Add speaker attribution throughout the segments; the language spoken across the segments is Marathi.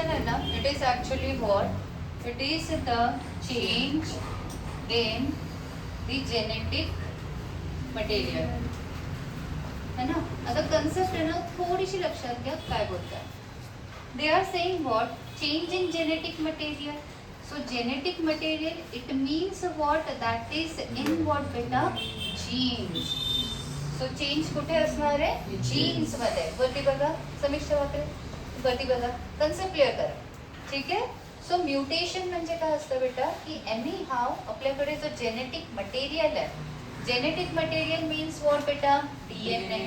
Speaker 1: म्यूटेशन है ना, it is actually what, it is the change in the genetic material, है ना. आता कन्सेप्ट आहे ना थोडीशी लक्षात घ्या काय बोलतात. They are saying what, change in genetic material. So genetic material it means what, that is in what बेटा, जीन्स. सो चेंज कुठे असणार आहे, जीन्स मध्ये. वरती बघा समीक्षा वाकरे, वरती बघा, कन्सेप्ट क्लिअर करा. ठीक आहे. सो म्युटेशन म्हणजे काय असतं बेटा, की एनी हाव आपल्याकडे जो जेनेटिक मटेरियल आहे, जेनेटिक मटेरियल मीन्स व्हाट बेटा, डीएनए.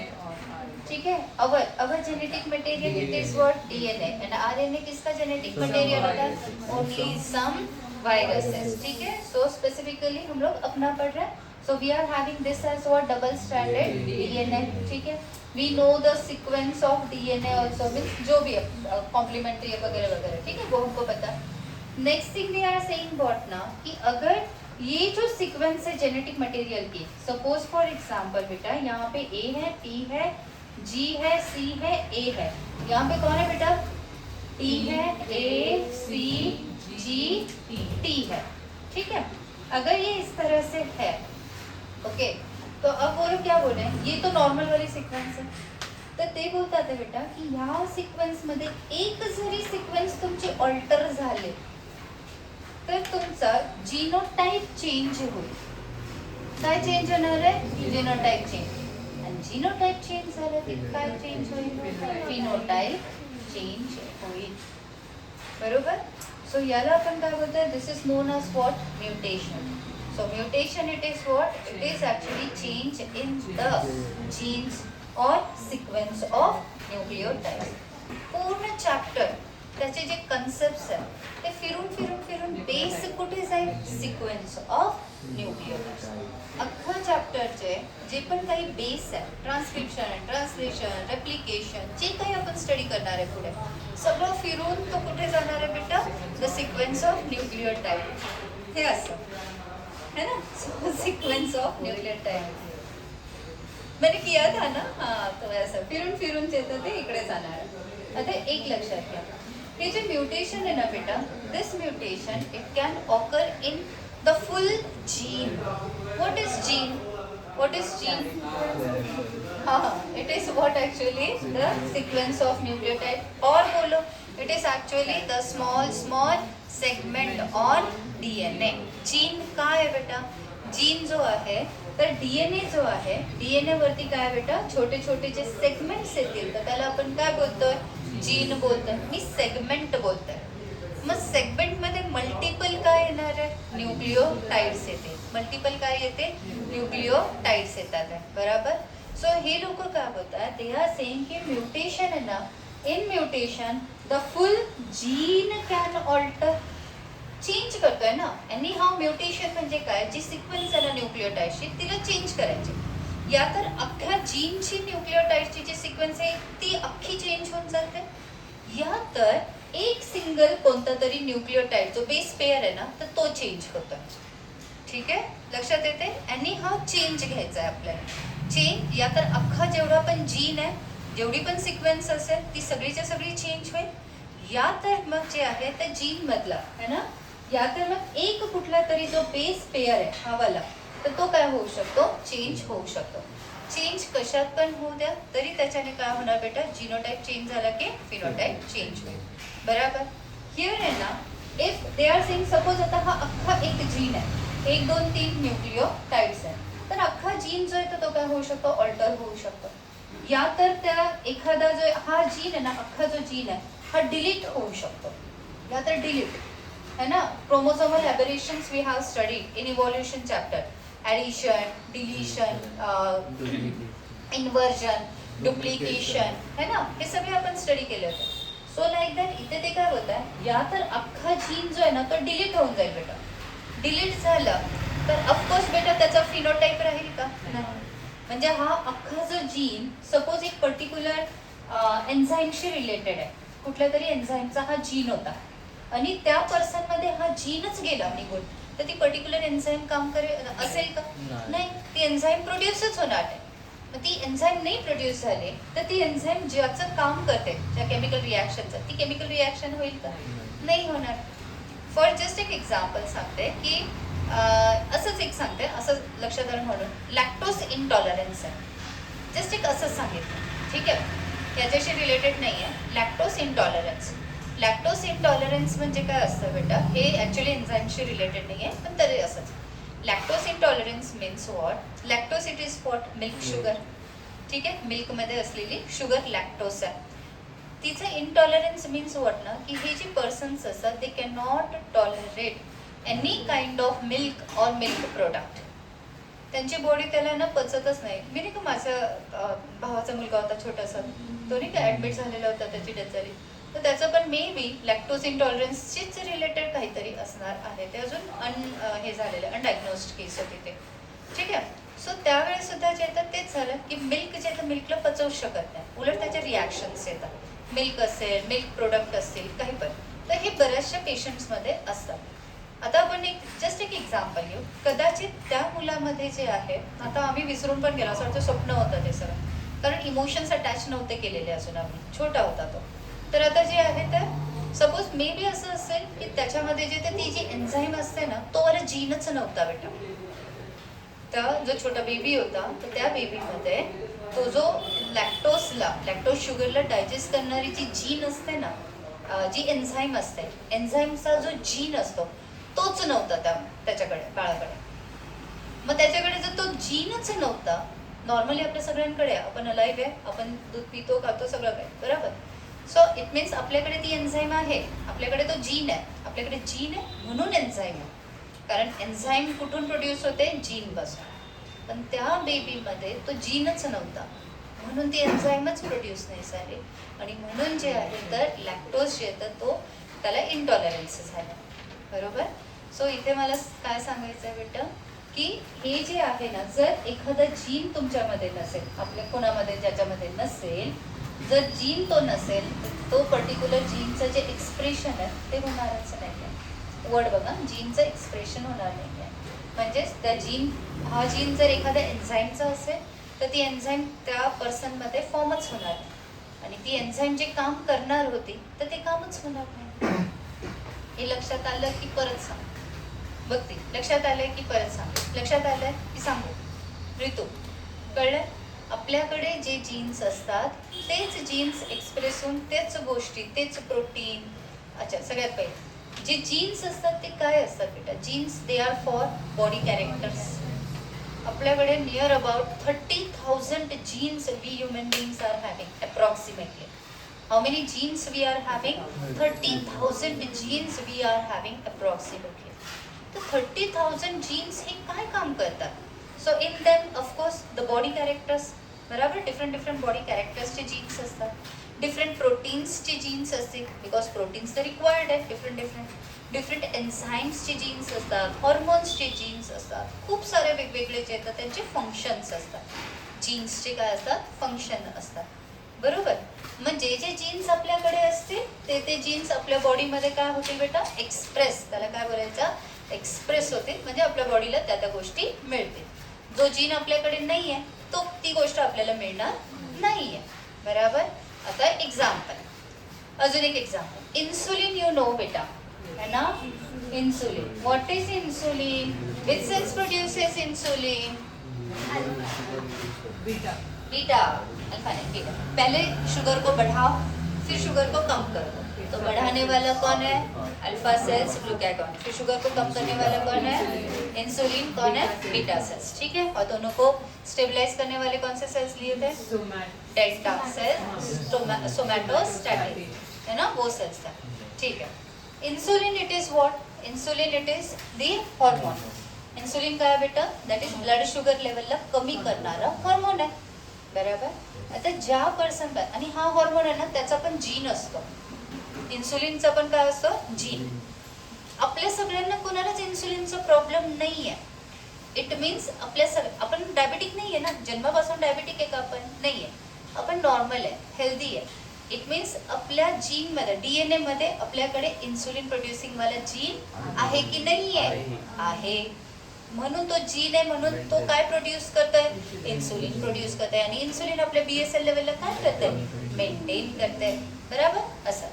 Speaker 1: ठीक है. Our genetic material it is what, DNA. End RNA किसका जेनेटिक मटेरियल होता है, ओनली सम वायरसेस. ठीक है. सो स्पेसिफिकली हम लोग अपना पढ़ रहे हैं. So we are having this as what, double stranded DNA. ठीक है. We know the sequence of DNA also, means जो भी कॉम्प्लीमेंट्री वगैरह वगैरह. ठीक है, वो हमको पता है. Next thing we are saying what ना, कि अगर ये जो सीक्वेंस है जेनेटिक मटेरियल की, सपोज फॉर एग्जांपल बेटा यहाँ पे ए है, पी है, जी है, सी है, ए है. यहाँ पे कौन है बेटा, टी है, ए, सी, जी, टी है. ठीक है. अगर ये इस तरह से है, ओके, तो अब वो लोग क्या बोल रहे हैं, ये तो नॉर्मल वाली सिक्वेन्स आहे. तर ते बोलतात बेटा की ह्या सिक्वेन्स मध्ये एक जरी सिक्वेन्स तुमचे ऑल्टर झाले तर तुमचा जीनोटाइप चेंज होईल. काय चेंज होणार आहे, जीनोटाइप चेंज. आणि जीनोटाइप चेंज झालं तर काय चेंज होईल, फिनोटाइप चेंज होईल. बरोबर. सो याला आपण काय बोलतोय, this is known as what, mutation. So mutation it is what, it is actually change in the genes और सिक्वेन्स ऑफ न्यूक्लियोटाइड. पूर्ण चॅप्टर त्याचे जे कन्सेप्ट्स आहेत ते फिरून फिरून फिरून बेस कुठे जाईल, सिक्वेन्स ऑफ न्यूक्लियोटाइड. अख्खा चॅप्टरचे जे पण काही बेस आहे, ट्रान्सक्रिप्शन, ट्रान्सलेशन, रेप्लिकेशन, जे काही आपण स्टडी करणार आहे पुढे, सगळं फिरून तो कुठे जाणार आहे बेटा, द सिक्वेन्स ऑफ न्यूक्लियोटाइड. हे असं है ना. सो सिक्वेन्स ऑफ न्यूक्लियोटाइड मैंने किया था ना. हाँ, तो ऐसा फिरून फिरून येतं ते इकडे जाणार आहे. आता एक लक्षात घ्या, हे जे म्युटेशन आहे ना बेटा, this mutation it can occur in the full gene. What is gene, what is gene, हाँ, it is what actually the sequence of nucleotide. और बोलो, it is actually the small small segment on DNA. Gene काय आहे बेटा, जीन जो आहे तर डीएनए जो आहे, डीएनए वरती काय बेटा, छोटे छोटे जे सेगमेंट्स येतील तर त्याला आपण काय बोलतोय, जीन बोलतोय. मी सेगमेंट बोलतोय. मग सेगमेंट मध्ये मल्टिपल काय येणार आहे, न्यूक्लियोटाइड्स येते. मल्टिपल काय येते, न्यूक्लियोटाइड्स येतात आहे. बरोबर. सो हे लोक काय बोलतात, दे आर सेइंग की म्युटेशन आहे ना, in mutation the full gene can alter. Change करतोय ना, एनी हाव म्युटेशन म्हणजे काय, जी सिक्वेन्स आहे ना न्यूक्लियोटाइडची तिला चेंज करायची. या तर अख्ख्या जीनची न्यूक्लियोटाइडची जी सिक्वेन्स आहे ती अख्खी चेंज होऊन जाते, या तर एक सिंगल कोणता तरी न्यूक्लियोटाइड जो बेस पेअर आहे ना तर तो चेंज होतोय. ठीक आहे, लक्षात येते. एनी हाव चेंज घ्यायचा आहे आपल्याला. चेंज या तर अख्खा जेवढा पण जीन आहे, जेवढी पण सिक्वेन्स असेल ती सगळीच्या सगळी चेंज होईल, या तर मग जे आहे त्या जीन मधला है ना, या तर मग एक कुठला तरी जो बेस पेअर आहे हा वाला, तर तो काय होऊ शकतो, चेंज होऊ शकतो. चेंज कशात पण होऊ द्या तरी त्याच्याने काय होणार बेटा, जीनोटाइप चेंज झाला की फिनोटाइप चेंज होईल. बरोबर. हिअर आहे ना, if they are saying suppose आता हा अख्खा एक जीन आहे, 1 2 3 न्यूक्लियोटाइड्स आहे, तर अख्खा जीन जो आहे तो काय होऊ शकतो, ऑल्टर होऊ शकतो. या तर त्या एखादा जो हा जीन आहे ना, अख्खा जो जीन आहे हा डिलीट होऊ शकतो, या तर डिलीट है ना. Chromosomal aberrations we have studied in evolution chapter, addition, deletion, inversion, duplication, है ना, हे सगळे आपण स्टडी केले होते. सो लाईक दॅट इथे ते काय होत आहे, या तर अख्खा जीन जो आहे ना तो डिलीट होऊन जाईल बेटा. डिलीट झालं तर ऑफकोर्स बेटा त्याचा फिनोटाइप राहील का, नाही. म्हणजे हा अख्खा जो जीन सपोज एक पर्टिक्युलर एन्झाईमशी रिलेटेड आहे, कुठल्या तरी एन्झाईमचा हा जीन होता आणि त्या पर्सन मध्ये हा जीनच गेला निघून, तर ती पर्टिक्युलर एन्झाईम काम करेल असेल का, नाही. ती एन्झाईम प्रोड्यूसच होणार आहे. मग ती एन्झाईम नाही प्रोड्यूस झाली तर ती एन्झाईम ज्याचं काम करते, ज्या केमिकल रिॲक्शनचं, ती केमिकल रिॲक्शन होईल का? नाही होणार. फॉर जस्ट एक एक्झाम्पल सांगते की असंच एक सांगते, असं लक्षात आलं म्हणून, लॅक्टोज इनटॉलरन्स आहे. जस्ट एक असंच सांगितलं, ठीक आहे, याच्याशी रिलेटेड नाही आहे. Lactose intolerance. लॅक्टोज इनटॉलरन्स म्हणजे काय असतं बेटा? हे ॲक्च्युली एन्झाईमशी रिलेटेड नाही आहे, पण तरी असंच. Lactose intolerance means what? Lactose it is what? Milk sugar. ठीक आहे, मिल्कमध्ये असलेली शुगर लॅक्टोज आहे. तिचं इनटॉलरन्स मीन्स वॉट ना, की हे जे पर्सन्स असतात they can not tolerate any kind of milk or milk product. त्यांची बॉडी त्याला ना पचतच नाही. मी नाही का, माझ्या भावाचा मुलगा होता छोटासा, तो नाही का ॲडमिट झालेला होता, त्याची डेथ झाली, तर त्याचं पण मे बी लॅक्टोज इंटॉलरन्सशीच रिलेटेड काहीतरी असणार आहे. ते अजून हे झालेलं अनडायग्नोस्ड केस होती ते, ठीक आहे. सो त्यावेळेस सुद्धा जे येतात तेच झालं की मिल्क जे येतं मिल्कला पचवू शकत नाही, उलट त्याचे रिॲक्शन्स येतात. मिल्क असेल, मिल्क प्रोडक्ट असतील, काही पण. तर हे बऱ्याचशा पेशंट्समध्ये असतात. आता आपण जस्ट एक एक्झाम्पल घेऊ. कदाचित त्या मुलामध्ये जे आहे, आता आम्ही विसरून पण गेलो, असं वाटतं स्वप्न होतं ते सगळं, कारण इमोशन्स अटॅच नव्हते केलेले अजून, आम्ही छोटा होता तो. तर आता जे आहे तर सपोज मे बी असं असेल की त्याच्यामध्ये जे ती जी एन्झाईम असते ना, तो वाला जीनच नव्हता बेटा. तर जो छोटा बेबी होता, तर त्या बेबीमध्ये तो जो लॅक्टोज शुगरला डायजेस्ट करणारी जी जीन असते ना, जी एन्झाईम असते, एन्झाईमचा जो जीन असतो तोच नव्हता त्याच्याकडे, बाळाकडे. मग त्याच्याकडे जर तो जीनच नव्हता, नॉर्मली आपल्या सगळ्यांकडे आपण अलाइव्ह आहे, आपण दूध पितो, खातो, सगळं काय बरोबर. सो इट मीन्स आपल्याकडे ती एन्झाईम आहे, आपल्याकडे तो जीन आहे, आपल्याकडे जीन आहे म्हणून एन्झाईम आहे. कारण एन्झाईम कुठून प्रोड्यूस होते? जीन पासून. पण त्या बेबीमध्ये तो जीनच नव्हता, म्हणून ती एन्झाईमच प्रोड्यूस नाही झाली, आणि म्हणून जे आहे तर लॅक्टोज जे येतं तो त्याला इनटॉलरन्स झालं, बरोबर. सो इथे मला काय सांगायचं आहे बेटा, की हे जे आहे ना, जर एखादं जीन तुमच्यामध्ये नसेल, आपल्या कोणामध्ये ज्याच्यामध्ये नसेल, जर जीन तो नसेल तर तो पर्टिक्युलर जीनचं जे एक्सप्रेशन आहे ते होणारच नाही आहे. वर्ड बघा, जीनचं एक्सप्रेशन होणार नाही आहे. म्हणजेच त्या हा जीन जर एखाद्या एन्झाईमचा असेल तर ती एन्झाईम त्या पर्सनमध्ये फॉर्मच होणार नाही, आणि ती एन्झाईम जे काम करणार होती तर ते कामच होणार नाही. हे लक्षात आलं की परत सांग बघते, लक्षात आलंय की परत सांग, लक्षात आलंय की सांगू ऋतू, कळलं? आपल्याकडे जे जीन्स असतात तेच जीन्स एक्सप्रेस होऊन तेच गोष्टी, तेच प्रोटीन. अच्छा, सगळ्यात पहिले जे जीन्स असतात ते काय असतात बेटा? Genes they are for body characters. आपल्याकडे near about 30,000 genes we human beings are having approximately. How many genes we are having? 30,000 genes we are having approximately. तर 30,000 genes हे काय काम करतात? So in them of course the body characters, बरोबर, डिफरंट बॉडी कॅरेक्टर्सचे जीन्स असतात, डिफरंट प्रोटीन्सचे जीन्स असतील, बिकॉज प्रोटीन्स तर रिक्वायर्ड आहे, डिफरंट एन्झाईम्सचे जीन्स असतात, हॉर्मोन्सचे जीन्स असतात, खूप सारे वेगवेगळे जे येतात त्यांचे फंक्शन्स असतात. जीन्सचे काय असतात? फंक्शन असतात, बरोबर. म्हणजे जे जीन्स आपल्याकडे असतील ते जीन्स आपल्या बॉडीमध्ये काय होतील बेटा? एक्सप्रेस. त्याला काय बोलायचं? एक्सप्रेस होते, म्हणजे आपल्या बॉडीला त्या गोष्टी मिळतील. जो जीन आपल्याकडे नाही आहे तो ती गोष्ट आपल्याला मिळणार नाही आहे, बरोबर. आता एक्झाम्पल, अजून एक एक्झाम्पल, इन्सुलिन. यू नो बेटा, है ना? Insulin. What is insulin? Which cells produces insulin? Beta, alpha नहीं, बीटा. पहले शुगर को बढ़ाओ, फिर शुगर को कम करो. तो बढ़ाने वाला कौन है? Alpha cells, glucagon. फिर शुगर को कम करने वाला कौन है? इंसुलिन. कौन है? बीटा सेल्स, ठीक है. और दोनों को स्टेबलाइज करने वाले कौन से सेल्स लिए थे? डेल्टा सेल, सोमैटोस्टैटिन, है ना, वो सेल्स था, ठीक है. Insulin it is what? Insulin it is the hormone. Insulin काय बेटा? दॅट इज ब्लड शुगर लेवलला कमी करणारा हार्मोन आहे, बरोबर. आता ज्या पर्सन, आणि हा हार्मोन आहे ना त्याचा पण जीन असतो, इन्सुलिनचा पण काय असतो? जीन. आपल्या सगळ्यांना कोणालाच इन्सुलिनचा प्रॉब्लेम नाही आहे. इट मीन्स आपण डायबेटिक नाही आहे ना, जन्मापासून डायबेटिक आहे का? आपण नाही आहे, आपण नॉर्मल आहे, हेल्दी आहे. इट मीन्स आपल्या जीनमध्ये, DNA मध्ये आपल्याकडे इन्सुलिन प्रोड्युसिंग वाला जीन आहे की नाही आहे? आहे, म्हणून तो जीन आहे, म्हणून तो काय प्रोड्यूस करतोय, इन्सुलिन प्रोड्यूस करतोय. आणि इन्सुलिन आपल्या BSL लेवलला काय करते, मेंटेन करते. बरोबर असं.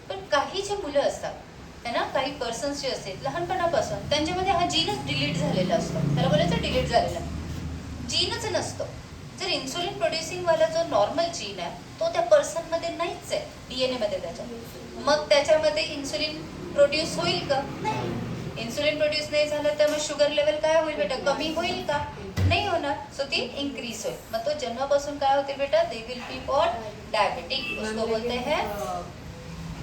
Speaker 1: पण काही जे मुलं असतात है ना, काही पर्सन्स जे असतात लहानपणापासून त्यांच्यामध्ये हा जीनच डिलीट झालेला असतो. त्याला बोलायचं डिलीट झालेला जीनच नसतो. जर इन्सुलिन प्रोड्युसिंग वाला जो नॉर्मल जीन आहे तो त्या पर्सन मध्ये नाहीच आहे, DNA मध्ये त्याच्या, मग त्याच्यामध्ये इन्सुलिन प्रोड्यूस होईल का, नाही. इन्सुलिन प्रोड्यूस नाही झालं तर मग शुगर लेवल काय होईल बेटा, कमी होईल का, नाही होणार. सो ती इंक्रीज होईल. मग तो जन्मापासून काय होते बेटा, they will be for diabetic. उसको बोलते हैं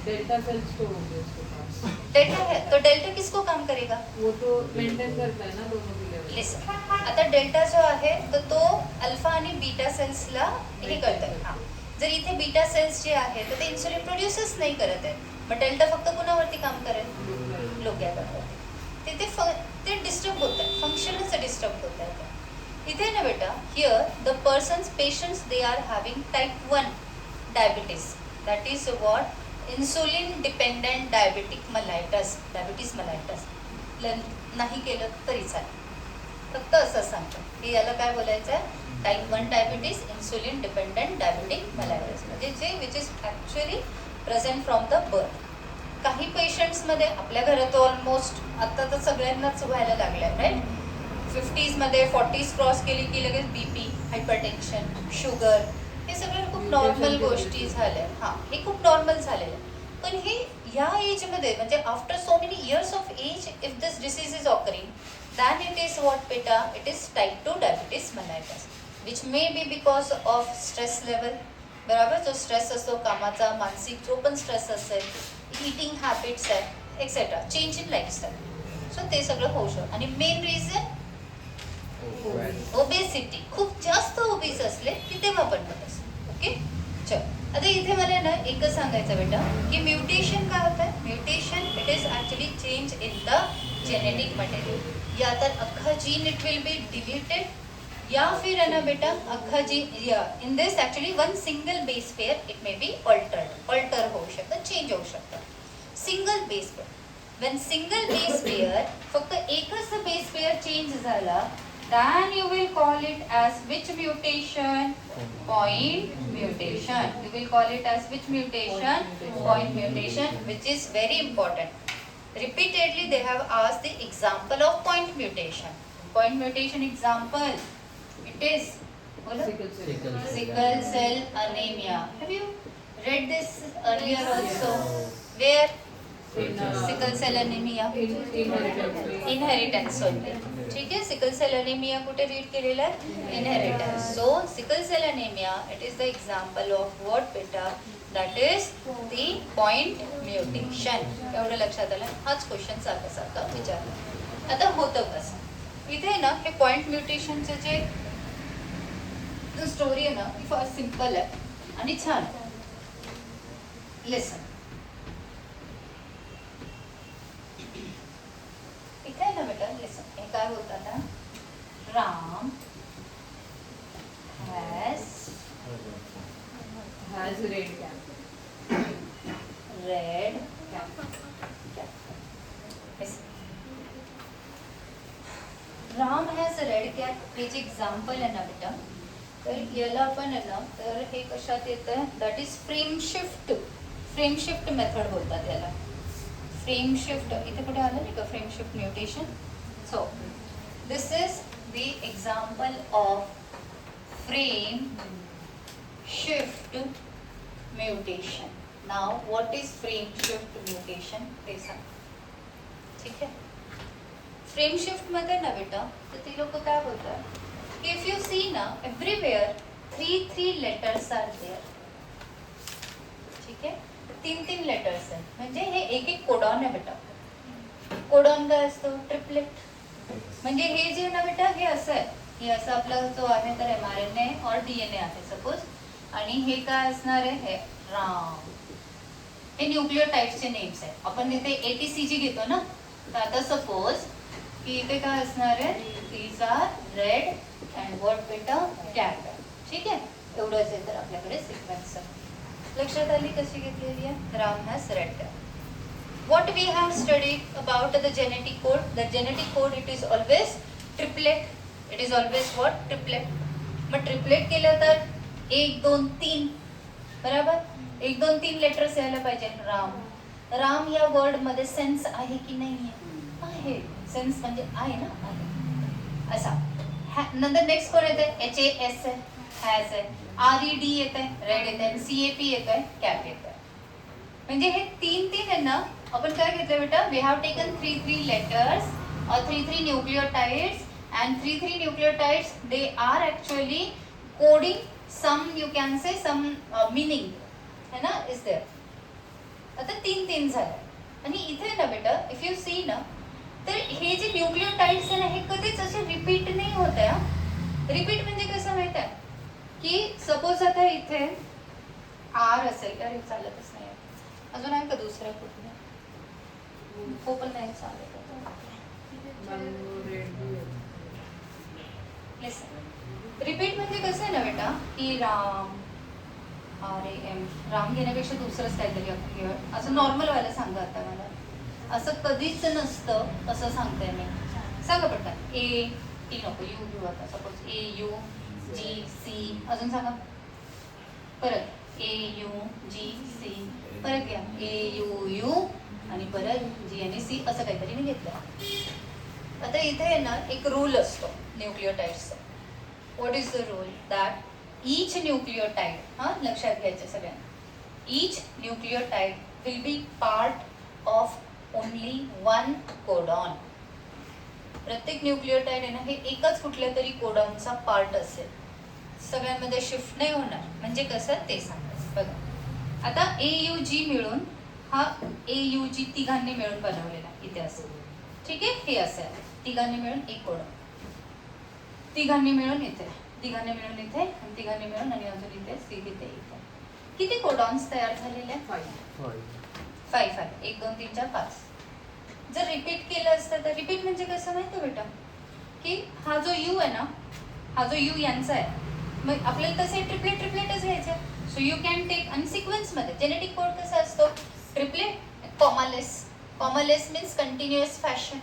Speaker 2: डेल्टा सेल्स तो हो गए उसके पास.
Speaker 1: डेल्टा है. तो डेल्टा किसको काम करेगा,
Speaker 2: वो तो मेंटेन करता है ना दोनों की लेवल.
Speaker 1: लिसन, आता डेल्टा जो आहे तर तो अल्फा आणि बीटा सेल्सला हे करतात. हा, जर इथे बीटा सेल्स जे आहे तर ते इन्सुलिन प्रोड्यूसच नाही करत आहे, मग डेल्टा फक्त कुणावरती काम करेल, लोक्यावरती. ते डिस्टर्ब होत आहे, फंक्शनच डिस्टर्ब होत आहे. इथे ना बेटा, here the persons patients they are having type 1 diabetes, that is what, insulin dependent diabetic mellitus, diabetes mellitus. नाही केलं तरी चालेल, फक्त असं सांगतो की याला काय बोलायचं आहे, type 1 diabetes insulin dependent diabetic mellitus, म्हणजे जे which is actually present from the birth. काही पेशंट्समध्ये आपल्या घरात ऑलमोस्ट आता तर सगळ्यांनाच व्हायला लागलं आहे, राईट. 50s मध्ये 40s क्रॉस केली की लगेच BP, हायपरटेन्शन, शुगर, हे सगळं खूप नॉर्मल गोष्टी झाल्या. हां, हे खूप नॉर्मल झालेलं आहे. पण हे या एजमध्ये म्हणजे after so many years of age if this disease is occurring, then it is what beta, it is type 2 diabetes mellitus, which may be because of stress level. बरोबर, जो स्ट्रेस असतो कामाचा, मानसिक जो पण स्ट्रेस असेल, इटिंग हॅबिट्स आहे etcetera, change in lifestyle, so ते सगळं होऊ शकतं. आणि मेन रिझन ओबेसिटी, खूप जास्त ओबीस असले की तेव्हा पण होत असतं. ओके, चल. आता इथे मला ना एकच सांगायचं बेटा की म्युटेशन काय होतं आहे, mutation it is actually change in the genetic material. या तर अख्खा gene it will be deleted, या फिर है ना बेटा अख्खा जीन, या in this actually one single base pair it may be alter होऊ शकतं, चेंज होऊ शकतं. Single base pair, when single base pair, फक्त एकच बेस पेअर चेंज झाला, then you will call it as which mutation, point mutation. You will call it as which mutation, point mutation, which is very important. Repeatedly they have asked the example of point mutation. Point mutation example, it is sickle cell anemia. Have you read this earlier also? Where sickle cell anaemia, inheritance होते. ठीक आहे, सिकल सेल अनेमिया कुठे रीड केलेला आहे, inheritance. So sickle cell anaemia it is the example of what बेटा, that is the point mutation. एवढं लक्षात आलं. हाच क्वेश्चन सारखा विचारला. आता होतं कसं इथे ना, हे पॉइंट म्युटेशनचं जे स्टोरी आहे ना, ती फार सिम्पल आहे आणि छान. लिसन, इथे आहे ना बेटा, लिसन, हे काय होतं ना, Ram has
Speaker 2: red cap.
Speaker 1: red cap. Ram has red cap, हे जे एक्झाम्पल आहे ना बेटा, तर याला आपण आहे ना, तर हे कशात येतं, that is frame shift. Frame shift method बोलतात याला. फ्रेम शिफ्ट इथे कुठे आलं नाही का, frame shift mutation. So this is the example of frame shift mutation. Now what is frame shift mutation ते सांग. ठीक आहे, फ्रेम शिफ्ट मध्ये ना बेटा, तर ती लोक काय बोलतात, इफ यू सी ना, एव्हरीवेअर 3 लेटर्स आर देअर. ठीक आहे, 3 लेटर्स आहेत, म्हणजे हे एक कोडॉन आहे बेटा. कोडॉन काय असतो, ट्रिपलेट. म्हणजे हे जे ना बेटा, हे असं आहे, हे असं आपला जो आहे तर mRNA और DNA आहे सपोज, आणि हे काय असणार आहे, हे राम. हे न्यूक्लियोटाइड्सचे नेम्स आहेत. आपण इथे ATCG घेतो ना, तर आता सपोज की इथे काय असणार आहे, these are red and what बेटा, कॅट. ठीक आहे, एवढंच आहे तर आपल्याकडे सिक्वेन्स. लक्षात आली कशी घेतलेली आहे, Ram has red cat. What we have studied about the genetic code, the genetic code it is always triplet. It is always what? Triplet. मग ट्रिपलेट केलं तर 1 2 3 बरोबर. 1 2 3 लेटर्स यायला पाहिजे. राम. राम या वर्ड मध्ये सेन्स आहे की नाही आहे? सेन्स म्हणजे आहे ना, आहे असा. नंतर नेक्स्ट कोण येते? HAS आहे, हॅज आहे. RED येत आहे, रेड येत आहे. CAP येत आहे, कॅप येत आहे. म्हणजे हे 3 आहे ना. आपण काय घेतलं बेटा? We have taken 3 letters or 3 nucleotides, and 3 nucleotides, they are actually coding some, you can say some meaning है ना, is there. आता 3 झालं. आणि इथे ना बेटा, इफ यू सी ना, तर हे जे न्यूक्लियोटाइड्स आहे ना, हे कधीच असे रिपीट नाही होत आहे. रिपीट म्हणजे कसं माहित आहे की सपोज आता इथे R असेल, अरे चालतच नाही अजून. आहे का दुसरं कुठलं? हो पण नाही चालत. रिपीट म्हणजे कसं आहे ना बेटा, की राम, RAM, राम घेण्यापेक्षा दुसरंच काहीतरी आपण घेऊया. असं नॉर्मल व्हायला सांगा आता मला. असं कधीच नसतं असं सांगते मी. सांगा पटकन. A T नको, U घेऊ आता. Suppose AUGC. अजून सांगा परत. AUGC. परत घ्या. AUU आणि परत G आणि C असं काहीतरी मी घेतलं. आता इथे आहे ना एक रूल असतो न्यूक्लियोटाइड्सचा. What is the rule? That each nucleotide, हा लक्षात घ्यायचं सगळ्यांना, each nucleotide will be part of only 1 codon. प्रत्येक न्यूक्लियोटाइड आहे ना, हे एकच कुठल्या तरी कोडॉनचा पार्ट असेल. सगळ्यांमध्ये शिफ्ट नाही होणार. म्हणजे कसं ते सांगायचं बघा. आता AUG मिळून, हा AUG तिघांनी मिळून बनवलेला इथे असेल. ठीक आहे, हे असं आहे. तिघांनी मिळून एक कोडॉन, तिघांनी मिळून इथे, तिघांनी मिळून इथे, आणि तिघांनी मिळून आणि अजून इथे C इथे इथे. किती कोडॉन्स तयार झालेले? 5. 1 2 3 4 5. जर रिपीट केलं असतं तर, रिपीट म्हणजे कसं माहिती बेटा, की हा जो U आहे ना, हा जो U यांचा आहे, मग आपल्याला तसे ट्रिपलेटच घ्यायचे. So you can take. आणि सिक्वेन्स मध्ये जेनेटिक कोड कसा असतो? Triplet, commaless means continuous fashion.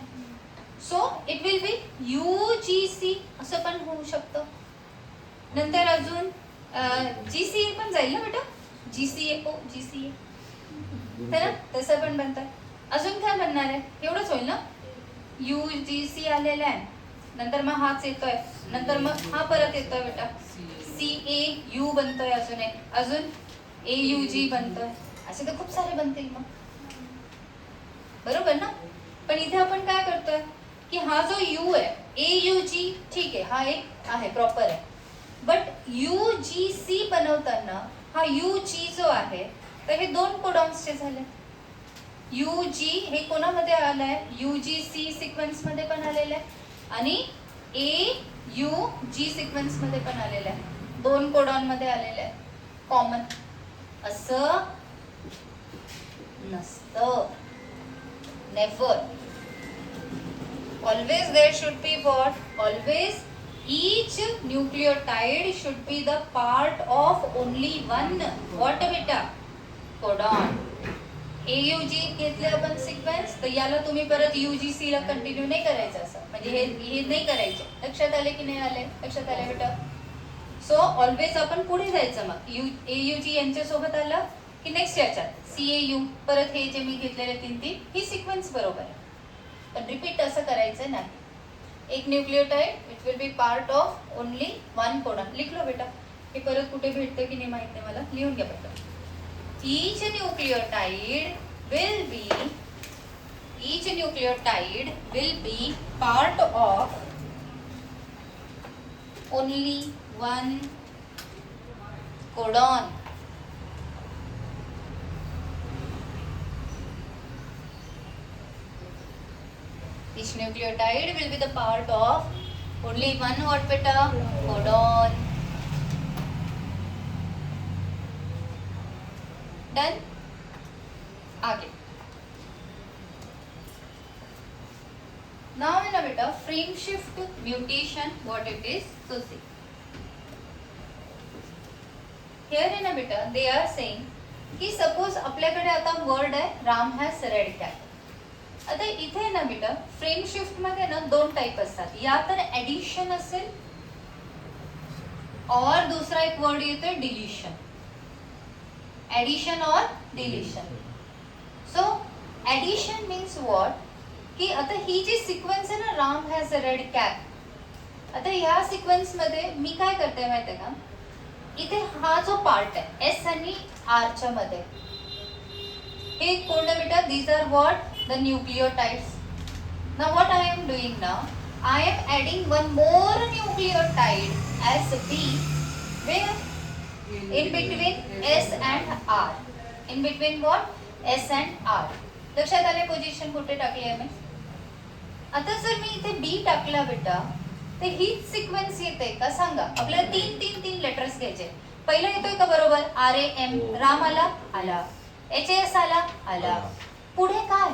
Speaker 1: So it will be UGC असं पण होऊ शकतं. नंतर अजून GCA पण जाईल ना बेटा. GCA है ना, तसं पण बनतं. अजून काय बनणार आहे? एवढंच होईल ना. UGC आलेला आहे, नंतर मग हाच येतोय, नंतर मग हा परत येतोय बेटा. CAU बनतोय अजून एक, अजून AUG बनतोय. असे तर खूप सारे बनतील मग, बरोबर ना. पण इथे आपण काय करतोय की हा जो U आहे AUG, ठीक आहे, हा एक आहे प्रॉपर आहे. बट UGC बनवताना हा UG जो आहे, तर हे 2 कोडॉन्सचे झाले. UG हे कोणामध्ये आलंय? UGC सिक्वेन्स मध्ये पण आलेलं आहे आणि AUG सिक्वेन्स मध्ये पण आलेलं आहे. 2 कोडॉन मध्ये आलेलं आहे. कॉमन असं नसतं. Never. Always there should be what? Always each nucleotide should be the part of only 1 what beta? Codon. AUG घेतले आपण सिक्वेन्स, तर याला तुम्ही परत UGC ला कंटिन्यू नाही करायचं असं. म्हणजे हे नाही करायचे. लक्षात आले की नाही आले? लक्षात आले बेटा. सो ऑलवेज आपण पुढे जायचं. मग AUG यांच्या सोबत आलं की नेक्स्ट याच्यात CAU, परत हे जे मी घेतलेले 3 ही सिक्वेन्स बरोबर आहे. पण रिपीट असं करायचं नाही. एक nucleotide it will be part of only 1 codon. लिखलो बेटा. हे परत कुठे भेटतं की नाही माहित नाही मला, लिहून घ्या बेटा. Each nucleotide will be part of only 1 codon. Each nucleotide will be the part of only 1 what beta? Codon. Done? आगे. Now in a beta frame shift mutation, what it is? So see. Here in a beta they are saying की सपोज आपल्याकडे आता वर्ड आहे राम हॅज रेड कॅप. आता इथे आहे ना बेटा फ्रेम शिफ्ट मध्ये ना दोन टाइप असतात, या तर ऍडिशन असेल और दूसरा एक वर्ड येतोय डिलीशन. ऍडिशन और deletion. So addition means what, की आता ही जी सिक्वेन्स आहे ना, Ram has a red cap. आता ह्या सिक्वेन्स मध्ये मी काय करते माहितीये का, इथे हा जो पार्ट आहे एस आणि आर च्या मध्ये, हे कोण आहे बेटा, these are what, the nucleotides. Now what I am doing now, I am adding one more nucleotide as B, where in between S and R. In between what? S and R. लक्षात आले पोझिशन कुठे टाकली आहे मी. आता जर मी इथे B टाकला बेटा, तर हीच सिक्वेन्स येते का सांगा. आपल्याला तीन लेटर्स घ्यायचे. पहिला येतोय का बरोबर, RAM, राम आला, HS आला. पुढे काय,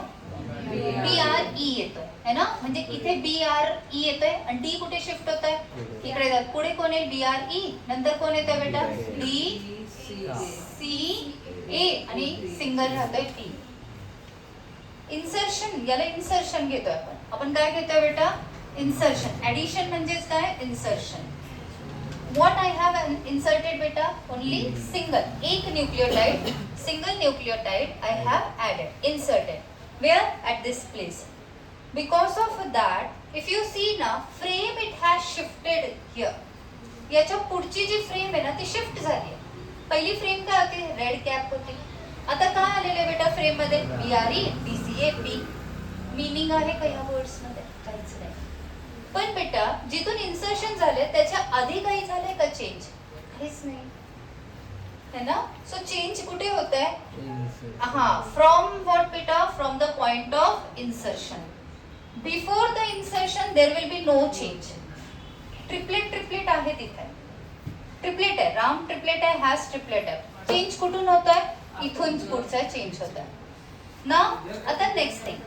Speaker 1: BRE येतोय है ना, म्हणजे इथे BRE येतोय आणि D कुठे शिफ्ट होत आहे, इकडे जात. पुढे कोण येईल, BRE, नंतर कोण येतोय बेटा, DCA आणि सिंगल राहतोय T. इन्सर्शन, याला इन्सर्शन घेतोय आपण काय घेतोय बेटा, इन्सर्शन. ऍडिशन म्हणजेच काय, insertion. What I have inserted beta, only single, एक nucleotide, single nucleotide I have added, inserted. Where? At this place. Because of that, if you see now, frame it has shifted here. याच्या पुढची जी फ्रेम आहे ना ती शिफ्ट झाली आहे. पहिली फ्रेम काय होती, रेड कॅप होती. आता काय आलेले बेटा फ्रेम मध्ये, BRE, DCA, P. मीनिंग आहे का या वर्ड्स मध्ये, काहीच नाही. पण बेटा जिथून इन्सर्शन झाले त्याच्या आधी काही झालंय का चेंज, काहीच नाही है ना. सो चेंज कुठे होत आहे, हा, फ्रॉम व्हॉट बेटा, from the point of insertion. Before the insertion there will be no change. Triplet आहे तिथे, ट्रिपलेट आहे, राम ट्रिपलेट आहे, हॅज ट्रिपलेट आहे. चेंज कुठून होत आहे, इथून पुढचा चेंज होत आहे ना. आता नेक्स्ट थिंग,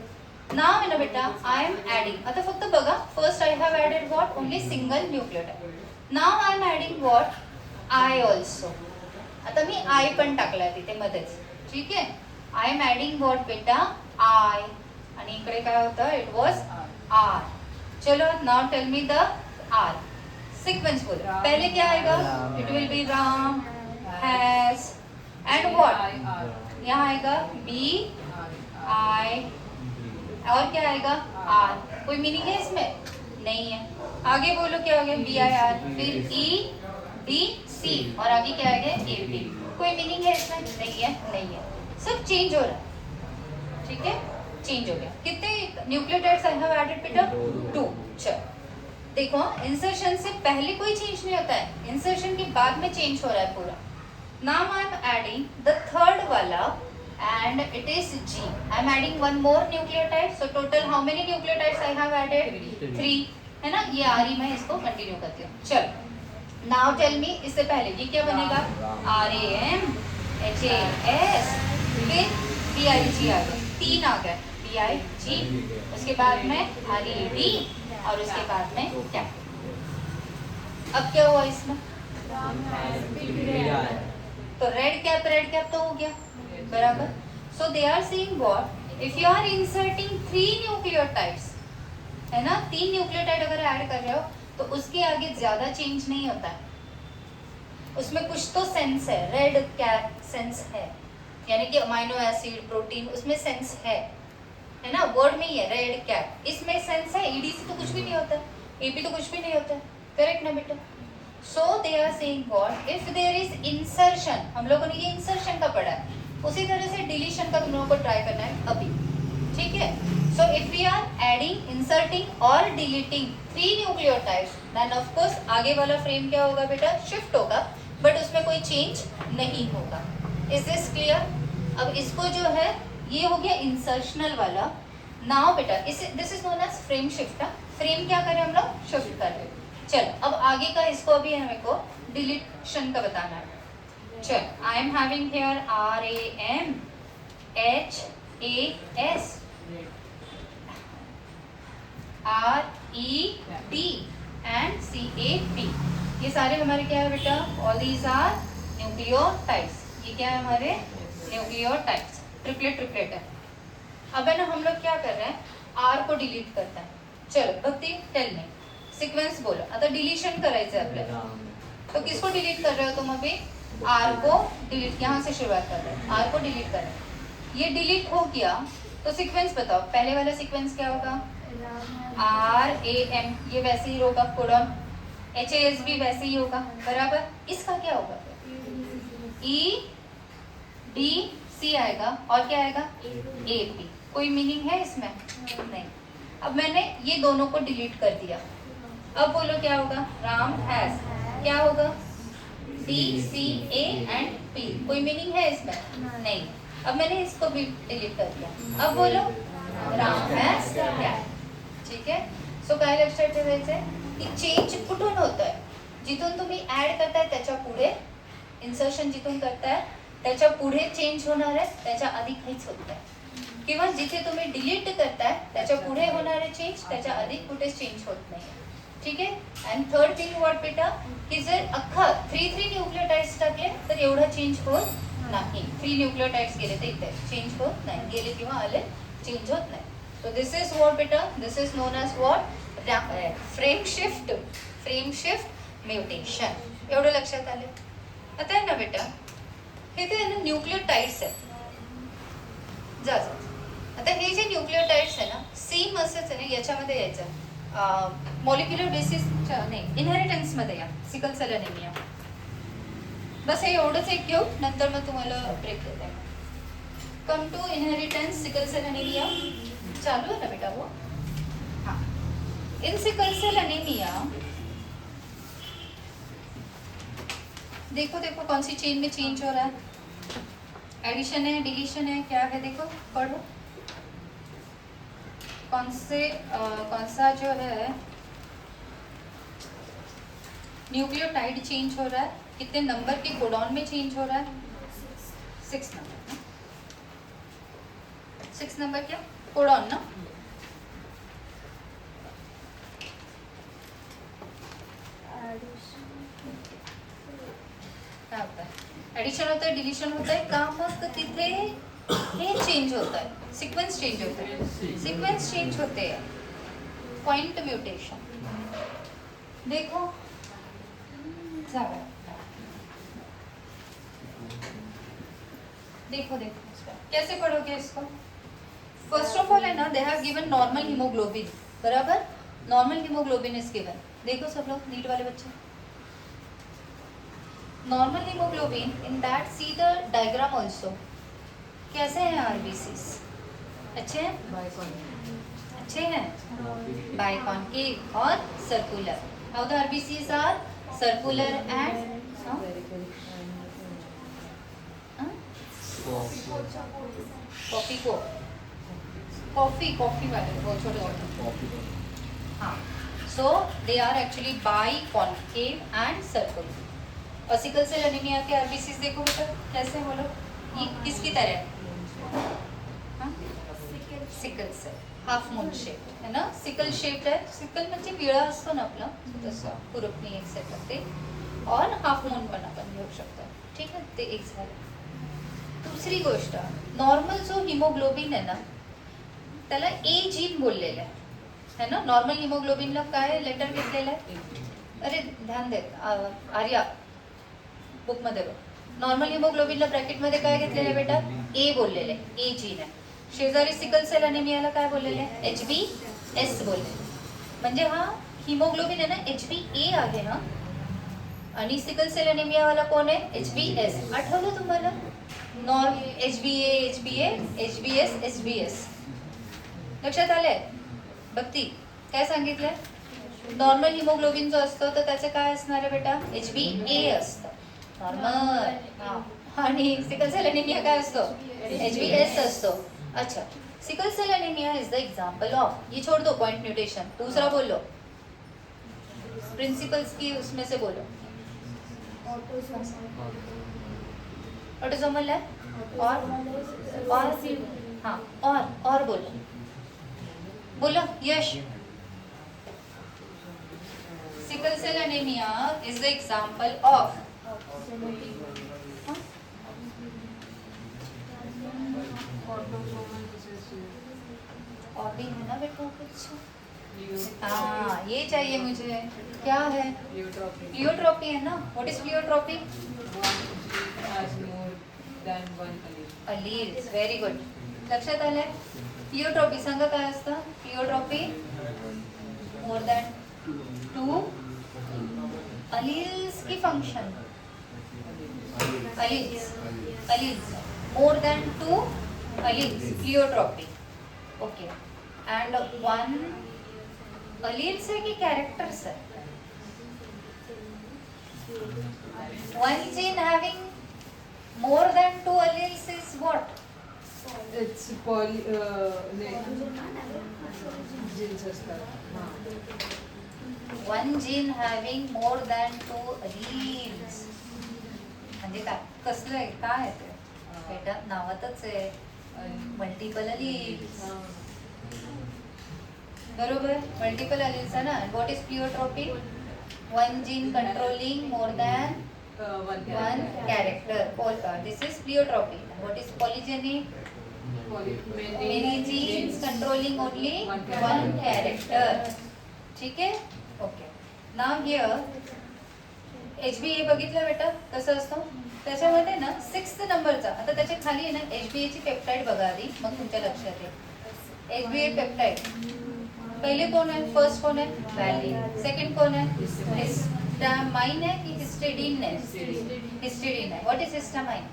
Speaker 1: नाव आहे ना बेटा, आय एम ऍडिंग. आता फक्त बघा, first I have added what, only single nucleotide. Now I am adding what, I also. आता मी आय पण टाकलाय तिथे मध्येच, ठीक आहे. आय एम ऍडिंग व्हॉट बेटा, आय, आणि इकडे काय होतं, इट वॉज आर. चलो now tell me the R sequence बोल. पहले क्या आएगा, it will be ram has and what, यहाँ आएगा बी आई और क्या आएगा, आर. कोई मीनिंग है इसमें, नहीं है. आगे बोलो क्या हो गया, BIR, फिर EDC और आगे क्या आएगा, AB. कोई मीनिंग है इसमें, नहीं है. सब चेंज हो रहा है, ठीक है, चेंज हो गया. कितने न्यूक्लियोटाइड्स आई हैव एडेड बेटा, 2. चल देखो, इंसर्शन से पहले कोई चेंज नहीं होता है, इंसर्शन के बाद में चेंज हो रहा है पूरा. Now I am adding the third वाला and it is G. I am adding one more nucleotide. So total how many nucleotides I have added? 3. है ना, ये आ रही, मैं इसको कंटिन्यू करती हूँ. चल, now tell me, इससे पहले ये क्या बनेगा, RAM, HAS, फिर BIG आ गया, 3 आ गया, BIG, उसके बाद में RED और उसके बाद में क्या. अब क्या हुआ इसमें, तो रेड कैप तो हो गया बराबर. So they are saying what, if you are inserting 3 nucleotides, है ना, 3 न्यूक्लियोटाइड अगर ऐड कर रहे हो तो उसके आगे ज्यादा चेंज नहीं होता है. उसमें कुछ तो सेंस है, रेड कैप सेंस है, यानी कि अमाइनो एसिड, प्रोटीन, उसमें सेंस है ना, वर्ड में ही है रेड कैप, इसमें सेंस है. EDC तो कुछ भी नहीं होता, AP तो कुछ भी नहीं होता, करेक्ट ना बेटा. So they are saying what, if there is insertion, हम लोगों ने ये इंसर्शन का पढ़ा है, उसी तरह से डिलीशन का तुम लोगों को ट्राई करना है अभी, ठीक है. So if we are adding, inserting और deleting 3 nucleotides, then of course आगे वाला फ्रेम क्या होगा बेटा, शिफ्ट होगा, बट उसमें कोई चेंज नहीं होगा. Is this clear. अब इसको जो है, ये हो गया इंसर्शनल वाला. नाउ बेटा this is known as frame shift. Frame क्या करें हम लोग, शिफ्ट करें. चल अब आगे का इसको अभी हमें को डिलीशन का बताना है. चल, I am having here RAM, HAS, RED end CAP. ये सारे हमारे क्या है बेटा, ऑल दीज आर न्यूक्लियोटाइड्स. ये क्या है हमारे न्यूक्लियोटाइड्स, ट्रिपलेट है. अब है ना हम लोग क्या कर रहे हैं, आर को डिलीट करता है. चलो भक्ती टेल मी सिक्वेन्स बोलो. आता डिलीशन करायचं आपल्याला. तो किसको डिलीट कर रहे हो तुम अभी, आर को डिलीट. यहाँ से शुरुआत कर रहे हैं, आर को डिलीट कर रहे हैं. ये डिलीट हो गया तो सीक्वेंस बताओ. पहले वाला सीक्वेंस क्या होगा, आर ए एम, ये वैसे ही होगा. कोडॉन एच ए एस भी वैसे ही होगा बराबर. इसका क्या होगा, ई डी सी आएगा और क्या आएगा ए पी. कोई मीनिंग है इसमें नहीं. अब मैंने ये दोनों को डिलीट कर दिया. अब बोलो क्या होगा, राम हैज क्या होगा, D C A and P. कोई मीनिंग है इसमें नहीं. अब मैंने इसको भी डिलीट कर दिया. अब बोलो राम हैज कॅट. ठीक आहे. सो काय लक्षात ठेवायचंय की चेंज कुठून होत आहे, जिथून तुम्ही ऍड करताय त्याच्या पुढे, इन्सर्शन जिथून करताय त्याच्या पुढे चेंज होणार आहे, त्याच्या आधी काहीच होत नाही. किंवा जिथे तुम्ही डिलीट करताय त्याच्या पुढे होणारे चेंज त्याच्या आधी कुठेच चेंज होत नाही. ठीक आहे. अँड थर्ड थिंग व्हॉट बेटा, की जर अख्खा 3 न्यूक्लियोटाइड्स टाकले तर एवढा चेंज होत नाही. 3 न्यूक्लियोटाइड्स गेले तर इथे चेंज होत नाही, गेले किंवा आले चेंज होत नाही. So this is what beta, this is known as what, frame shift mutation. एवढं लक्षात आले. आता आहे ना बेटा, हे ते ना न्यूक्लियोटाइड्स आहेत. जा आता हे जे न्यूक्लियोटाइड्स आहे ना, सेम असंच आहे ना, याच्यामध्ये यायचं मॉलिक्युलर बेसिसच्या नाही, इनहेरिटन्स मध्ये या सिकल सेल अॅनिमिया. बस हे एवढंच एक घेऊ, नंतर मग तुम्हाला ब्रेक देते. Come to inheritance sickle cell anaemia. चालू है ना बेटा वो. हाँ, इन सिकल सेल एनीमिया देखो देखो कौन सी चेन में चेंज हो रहा है, एडिशन है डिलीशन है क्या है, देखो पढ़ो. कौन सा जो है न्यूक्लियोटाइड चेंज हो रहा है, कितने नंबर के कोडॉन में चेंज हो रहा है, 6 नंबर. 6 नंबर क्या कोडॉन ना. क्या होता है, एडिशन होता है डिलीशन होता है का, मग तिथे हे चेंज होता है, सिक्वेन्स चेंज होता है. सिक्वेन्स चेंज होते हैं, पॉइंट म्यूटेशन. देखो देखो देखो कैसे पढ़ोगे इसको. फर्स्ट ऑफ ऑल है ना, they have given normal haemoglobin बराबर. Normal haemoglobin is given. देखो सब लोग नीट वाले बच्चे, normal haemoglobin in that see the diagram also. कैसे हैं आरबीसीज, अच्छे हैं, अच्छे हैं, बाइकॉन्केव और circular. How the RBCs are circular and coffee वाले वो छोटे छोटे. हाँ, so they are actually biconcave and circular. और सिकल सेल एनीमिया के आरबीसीज देखो बेटा कैसे, बोलो ये किसकी तरह है, sickle cell half moon shape है ना. सिकल शेप आहे. सिकल म्हणजे विळा असतो ना आपला तसं पुरपणी एक सेट असते, और हाफ मून पण आपण घेऊ शकतो. ठीक आहे, ते एक झालं. दुसरी गोष्ट, नॉर्मल जो हिमोग्लोबिन आहे ना त्याला ए जीन बोललेलं आहे ना. नॉर्मल हिमोग्लोबिनला काय लेटर घेतलेलं आहे, अरे ध्यान दे आर्या बुक मध्ये बघ. नॉर्मल हिमोग्लोबिनला ब्रॅकेट मध्ये काय घेतलेलं आहे बेटा, ए बोललेलं आहे, ए जीन आहे. शेजारी सिकल सेल अॅनिमियाला काय बोललेले आहे, HbS बोललेले. म्हणजे हा हिमोग्लोबिन आहे ना HbA आहे ना, आणि सिकल सेल अॅनिमिया वाला कोण आहे, HbS. आठवलं तुम्हाला, HbA HbS HbS लक्षात आलंय. भक्ती काय सांगितलंय, नॉर्मल हिमोग्लोबिन जो असतो तर त्याचे काय असणार आहे बेटा, HbA असतं नॉर्मल. आणि सिकल सेल अॅनिमिया काय असतो, HbS असतो. अच्छा, sickle cell anaemia is the example of, ये छोड़ दो पॉइंट म्यूटेशन. दूसरा बोलो, प्रिंसिपल्स की उसमें से बोलो. ऑटोसोमल है और हाँ और बोलो बोलो Yash. Sickle cell anaemia is the example of और भी है ना बेटा कुछ?
Speaker 2: Leo-
Speaker 1: हाँ ये चाहिए मुझे। क्या है?
Speaker 2: Pleiotropic.
Speaker 1: प्लियोट्रॉपी है ना? What is pleiotropy?
Speaker 2: One gene has more than one allele.
Speaker 1: Alleles. Very good. लक्षात आलंय? प्लियोट्रॉपी सांगा काय असतं? प्लियोट्रॉपी मोर दॅन 2 अलील्स की function? Alleles. Alleles more than 2 alleles. Pleiotropy. Okay. End 1 alleles है कि कैरेक्टर्स है? One gene having more than 2 alleles is what?
Speaker 2: It's genes असतात. हां.
Speaker 1: One gene having more than 2 alleles. म्हणजे काय? कसलं आहे? काय आहे ते? बेटा नावातच आहे मल्टिपल alleles.
Speaker 2: हां.
Speaker 1: बरोबर? मल्टिपल alleles आहे ना? What is pleiotropic? One gene controlling more than
Speaker 2: One
Speaker 1: one character. This is pleiotropic. What is polygenic? Many genes controlling only one character. ठीक आहे? ओके. Now here HBA बघितलं बेटा कसं असतं? त्याच्यामध्ये ना 6th नंबरचा आता त्याच्या खाली आहे ना HBA ची पेप्टाइड बघा आधी मग तुमच्या लक्षात येईल. HBA पेप्टाइड पहले कौन है? फर्स्ट कौन है? वैलिन. सेकंड कौन है? हिस्टामाइन है कि हिस्टिडीन है? हिस्टिडीन है. What is histamine?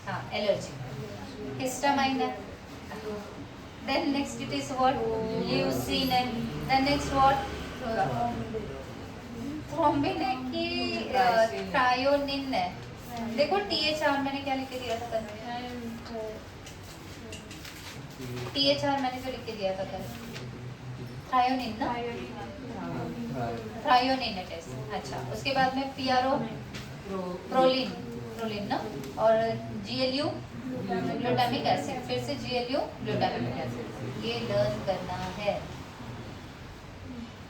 Speaker 1: हाँ एलर्जी. हिस्टामाइन है. Then next it is what? Leucine है. Then next what? थ्रोम्बिन है कि ट्रायोनिन है? देखो THR मैंने क्या लिख के दिया था कल? THR मैंने जो लिख के दिया था कल? थ्रायोनिन ना? थ्रायोनिन है टेस्ट. अच्छा उसके बाद में PRO प्रोलिन. प्रोलिन ना? और GLU ग्लूटामिक एसिड. फिर से GLU ग्लूटामिक एसिड. ये लर्न करना है.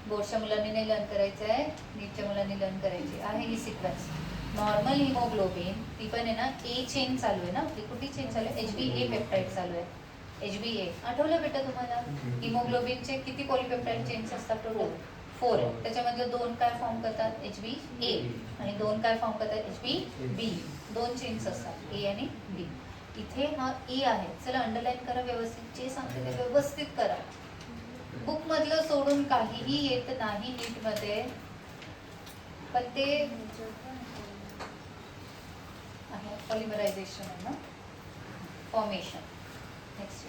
Speaker 1: बोर्डच्या मुलांनी नाही लर्न करायचं आहे, नीटच्या मुलांनी लर्न करायची आहे ही सिक्वेन्स. नॉर्मल हिमोग्लोबिन ती पण आहे ना ए चेन चालू आहे ना आपली. कुठली चेन चालू आहे? HBA पेप्टाइड चालू आहे. HBA आठवलं बेटा तुम्हाला? हिमोग्लोबिनचे किती पॉलीपेप्टाइड चेन्स असतात टोटल? 4. त्याच्यामधलं 2 काय फॉर्म करतात? HBA आणि 2 काय फॉर्म करतात? HBB. 2 चेन्स असतात A आणि B. इथे हा A आहे. चला अंडरलाईन करा व्यवस्थित. जे सांगते ते व्यवस्थित करा. बुक मधलं सोडून काहीही येत नाही नीट मध्ये. पण ते आहे पॉलिमरायझेशन आहे ना फॉर्मेशन. नेक्स्ट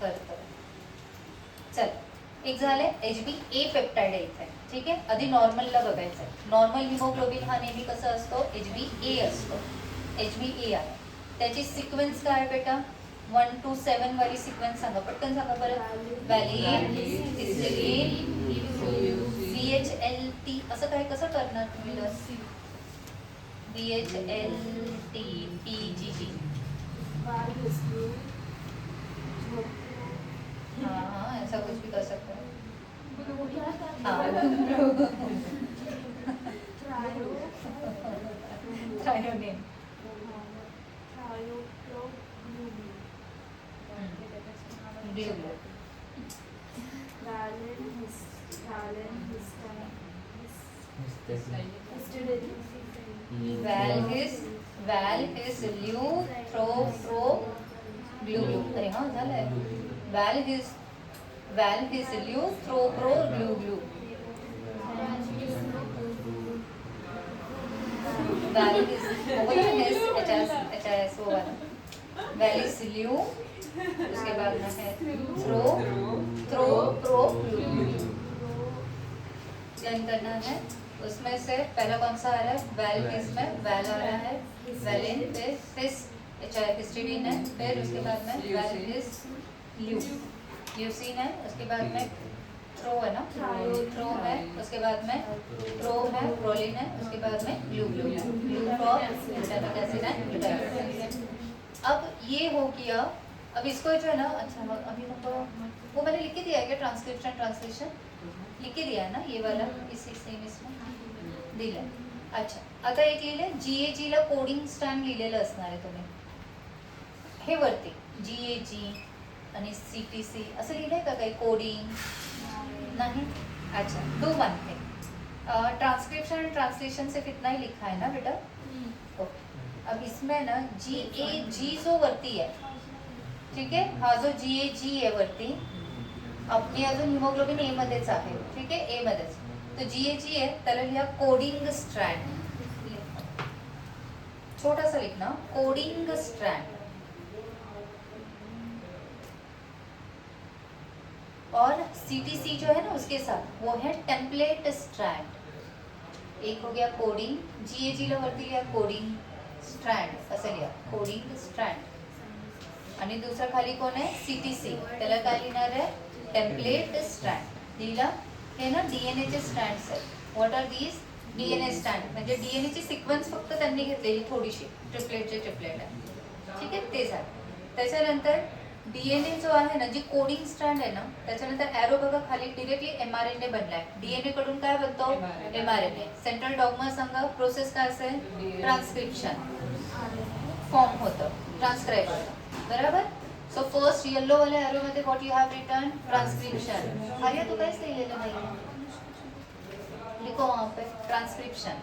Speaker 1: करतो. चल एक झालंय HBA पेप्टाइड आहे इथे. ठीक आहे. आधी नॉर्मलला बघायचं आहे. नॉर्मल हिमोग्लोबिन हा नेहमी कसा असतो? HBA असतो. HBA आहे. त्याची सिक्वेन्स काय आहे बेटा? 1 to 7 वाली सिक्वेन्स सांगा पटकन सांगा परत. वॅलिन, हिस्टिडीन, BHLT असं काय कसं करणार तुम्ही? BHLT PGG. हाँ ऐसा कुछ भी कर सकते हैं. थ्रायोनिन. Valhis, Leu, Pro, Glu. अरे हाँ झालंय. Valhis, Leu, Pro, Glu. Valhis, HIS वो वाला. Valhis, Leu, उसके बाद में है Pro, Glu. लर्न करना है. उसमें से पहला कौन सा आ रहा है? वैल में वैल आ रहा है. वैलिन फिर हिस्टिडीन है. फिर उसके बाद में वैल ल्यूसीन है. उसके बाद में थ्रो है ना? थ्रो है. उसके बाद में प्रो है. प्रोलिन है. उसके बाद में glue for glutamic acid end glutamic acid. अब ये हो गया. अब इसको जो है ना अच्छा अभी वो मैंने लिख के दिया है क्या? ट्रांसलेशन लिख के दिया है ना ये वाला इसी सेम इसमें दिलं. अच्छा आता एक लिहिलंय GAG ला कोडिंग स्टॅम्प लिहिलेलं असणार आहे तुम्ही. हे वरती GAG आणि CTC असं लिहिलंय का काही कोडिंग नहीं? अच्छा, do one thing, transcription and translation से कितना ही लिखा है ना बेटा? ओके, अब इसमें ना GAG जो वरती है, ठीक आहे, हा जो GAG आहे वरती, आपली अजून हिमोग्लोबिन ए मध्येच आहे, ठीक आहे, ए मध्येच, तो GAG आहे त्याला लिहा कोडिंग स्ट्रँड, छोटा सा लिखना कोडिंग स्ट्रैंड, और CTC जो है ना उसके साथ वो है टेम्पलेट स्ट्रैंड. एक हो गया कोडिंग, GAG ला वरती लिहा कोडिंग स्ट्रँड असं लिहा कोडिंग स्ट्रँड, आणि दुसरा खाली कोण आहे CTC, त्याला काय लिहिणार आहे टेम्पलेट स्ट्रँड. लिहिला हे ना DNA चे स्ट्रँड्स आहेत. What are these? DNA strand, म्हणजे DNA ची सिक्वेन्स फक्त त्यांनी घेतलेली थोडीशी, ट्रिपलेटचे ट्रिपलेट आहे, ठीक आहे, ते झालं. त्याच्यानंतर DNA जो आहे ना, जी कोडिंग स्ट्रँड आहे ना, त्याच्यानंतर ॲरो बघा खाली डिरेक्टली mRNA बनलाय. DNA कडून काय बनतो mRNA. सेंट्रल डॉगमा सांगा प्रोसेस काय असेल? ट्रान्सक्रिप्शन फॉर्म होतं, ट्रान्सक्राईब होतं, बरोबर. सो फर्स्ट येलो वाल्या ॲरो मध्ये what you have return? Transcription. Arya तू काहीच लिहिलेलं नाही, लिखो वहां पे ट्रांसक्रिप्शन.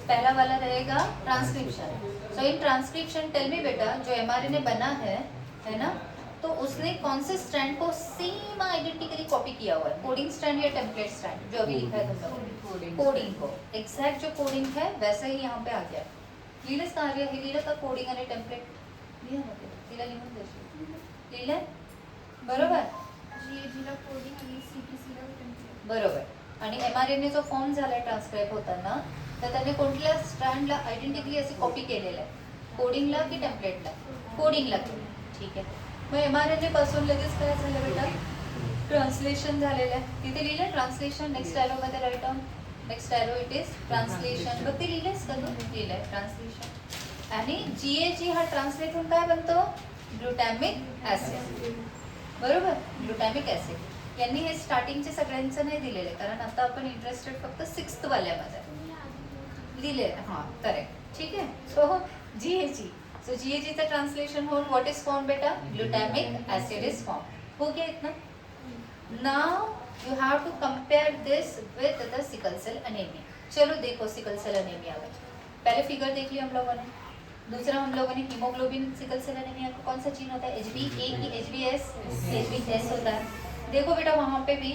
Speaker 1: पहला वाला रहेगा transcription. So in transcription tell me बेटा, जो mRNA बना है ना, तो उसने कौन से स्ट्रैंड को सेम आइडेंटिकली कॉपी किया हुआ है? कोडिंग स्ट्रैंड या टेम्पलेट स्ट्रैंड, जो अभी लिखा है तुम लोग, कोडिंग को एग्जैक्ट जो कोडिंग है वैसा ही यहाँ पे आ गया. लिहिलंच का आर्या? हे लिहिलं का कोडिंग आणि टेम्पलेट? लिहा ना ते, तिला लिहून देशील, लिहिलंय बरोबर? बरोबर. आणि mRNA जो फॉर्म झाला ट्रान्सक्राईब होताना, तर त्याने कोणत्या स्ट्रँडला आयडेंटिकली असे कॉपी केलेलं आहे? कोडिंगला की टेम्पलेटला? कोडिंगला केलं, ठीक आहे. मग mRNA पासून लगेच काय झालं बेटा? ट्रान्सलेशन झालेलं आहे. तिथे लिहिलं ट्रान्सलेशन, नेक्स्ट ॲरो मध्ये write down, next arrow it is translation. बघ ते लिहिलंयस का तू? लिहिलंय ट्रान्सलेशन. आणि GAG हा ट्रान्सलेट होऊन काय बनतो? ग्लुटॅमिक ॲसिड, बरोबर, ग्लुटॅमिक ॲसिड. यांनी हे स्टार्टिंगचे सगळ्यांचं नाही दिलेलं आहे, कारण आता आपण इंटरेस्टेड फक्त 6th वाल्यामध्ये लिहिले. हां करेक्ट, ठीक आहे. सो GAG, सो GAGचं ट्रान्सलेशन होऊन व्हॉट इज फॉर्म बेटा? Glutamic acid is form. हो गया इतना? Now you have to compare this with the sickle cell anaemia. चलो देखो सिकल सेल अनीमिया में पहले फिगर देख लिया हम लोगों ने. दूसरा हम लोगों ने हीमोग्लोबिन सिकल सेल एनीमिया का कौन सा जीन होता है? HbA की HbS? HbS होता है. देखो बेटा वहाँ पे भी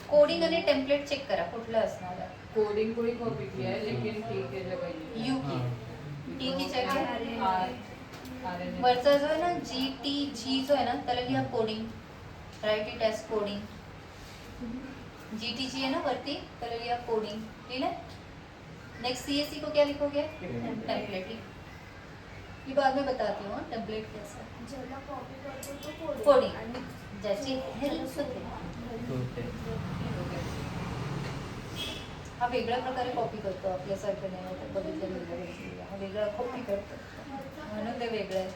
Speaker 1: कोडिंग आणि टेम्पलेट चेक करा कुठलं असणार आहे.
Speaker 2: कोडिंग को ही कॉपी किया है, लेकिन टी के जगह
Speaker 1: यू की टी की जगह
Speaker 2: RNA.
Speaker 1: वरचा जो आहे ना GTG जो आहे ना त्याला लिहा coding, write it as coding. GTG है ना वरती, त्याला लिहा कोडिंग, लिहिलंय. नेक्स्ट CAC को क्या लिखोगे? टेम्पलेट. ये बाद में बताती हूँ टेम्पलेट कैसा. कोडिंग ज्याची हेल्प होते. हा वेगळ्या प्रकारे कॉपी करतो, आपल्यासारखं नाही होतं. बघितलं हा वेगळा कॉपी करतो म्हणून ते वेगळं आहे.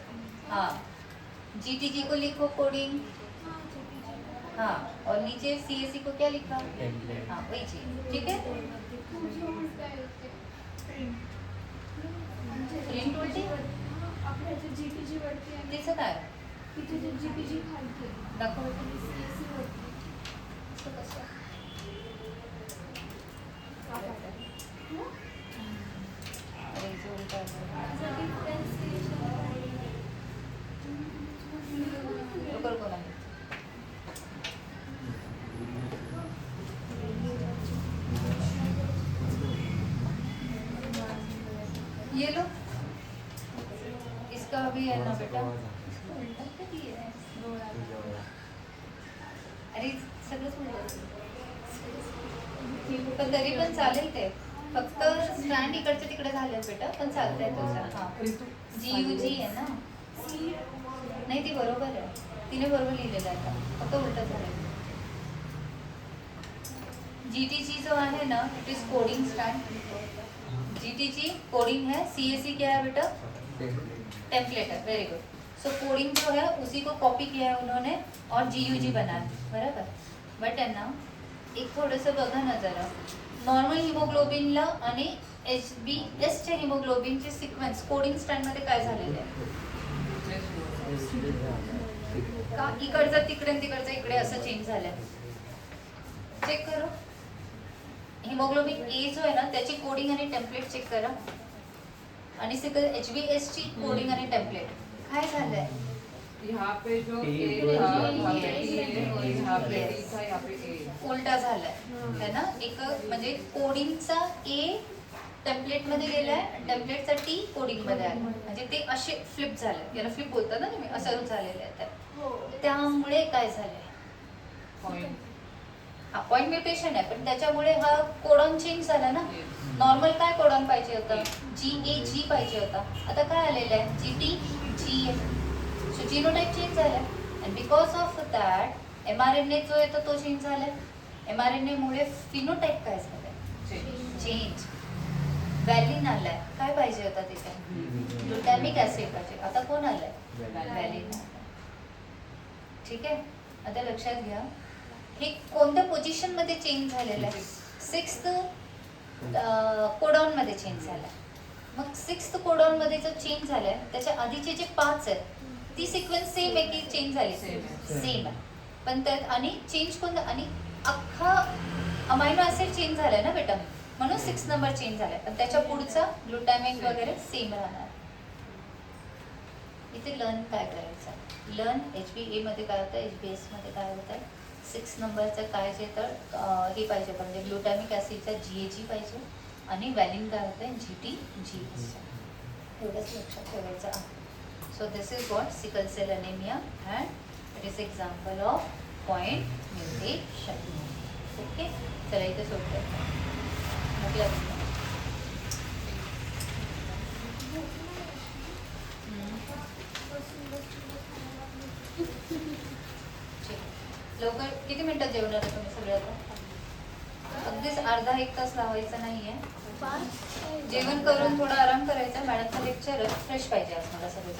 Speaker 1: हाँ GTG को लिखो कोडिंग, हाँ, और नीचे CAC को क्या लिखा? हाँ वही चीज, ठीक है. प्रिंट वरती दिसत आहे दाखव. अरे जो उलटा लोकर कोण आहे? ये लो, इसका अभी है ना बेटा. अरे सगळंच म्हणलं पण तरी पण चालेल ते. फक्त स्टँड इकडचे तिकडे झाले बेटा, पण चालतंय तुझं. हां GUG आहे ना, नाही ती बरोबर आहे, तिने बरोबर लिहिलेलं आहे. आता फक्त उलट झालं. GTG जो आहे ना it is coding stand. GTG coding है, CAC क्या है बेटा? टेम्पलेट है. Very good. सो कोडिंग जो है उसी को कॉपी किया है उन्होंने और GUG बना है, बराबर. बट है ना एक थोडंसं बघा ना जरा, नॉर्मल हिमोग्लोबिनला आणि HbSच्या हिमोग्लोबिनचे सिक्वेन्स कोडिंग स्ट्रँडमध्ये काय झालेले आहे? का इकडचं तिकडे आणि तिकडचं इकडे असं चेंज झालंय? चेक करू. हिमोग्लोबिन ए जो आहे ना त्याची कोडिंग आणि टेम्पलेट चेक करा. आणि HbS ची कोडिंग आणि टेम्पलेट काय झालंय?
Speaker 2: यहाँ पे जो A था वहाँ पे T है और यहाँ पे T था यहाँ पे A.
Speaker 1: उलटा झालाय है ना. एक म्हणजे कोडिंगचा ए टेम्पलेट मध्ये गेलाय, टेम्पलेटचा टी कोडिंग मध्ये आला. म्हणजे ते असे फ्लिप झाले. याला फ्लिप बोलतात ना तुम्ही, असं झालेलं आहे. त्यामुळे काय झालंय?
Speaker 2: Point.
Speaker 1: हा पॉइंट म्युटेशन आहे, पण त्याच्यामुळे हा कोडॉन चेंज झाला ना. नॉर्मल काय कोडॉन पाहिजे होतं? GAG पाहिजे होता. आता काय आलेलं आहे? GT GA. So genotype change झाला. And because of that mRNA जो आहे तो चेंज झालाय. mRNA मुळे फिनोटाइप काय झालंय? चेंज. व्हॅलिन आलाय. काय पाहिजे होता तिथे? ग्लुटॅमिक ऍसिड पाहिजे. आता कोण आलाय? व्हॅलिन. ठीक आहे. आता लक्षात घ्या हे कोणत्या पोझिशन मध्ये चेंज झालेलं आहे? 6th कोडॉन मध्ये चेंज झालाय. मग 6th कोडॉन मध्ये जो चेंज झालाय त्याच्या आधीचे जे 5 आहेत ती सिक्वेन्स सेम आहे की चेंज झाली? सेम आहे. पण त्यात आणि चेंज कोणता? आणि अख्खा अमायनो ऍसिड चेंज झालाय ना बेटा, म्हणून 6 नंबर चेंज झालाय. पण त्याच्या पुढचा ग्लुटामिक वगैरे सेम राहणार. इथे लर्न काय करायचं? लर्न HbA मध्ये काय होतं, HbS मध्ये काय होतं. 6 नंबरचं काय जे तर हे पाहिजे म्हणजे ग्लुटॅमिक ऍसिडचा GAG पाहिजे आणि व्हॅलिन काय होतं GT GS. एवढंच लक्षात ठेवायचं आहे. So this is what sickle cell anaemia and it is example of point mutation. Okay, चला इथे सोडतो. लवकर किती मिनिटात जेवणार आहे तुम्ही सगळे? आता अगदीच अर्धा एक तास लावायचा नाहीये. जेवण करून थोडा आराम करायचा. मॅडमचा लेक्चर फ्रेश पाहिजे आज मला सगळं.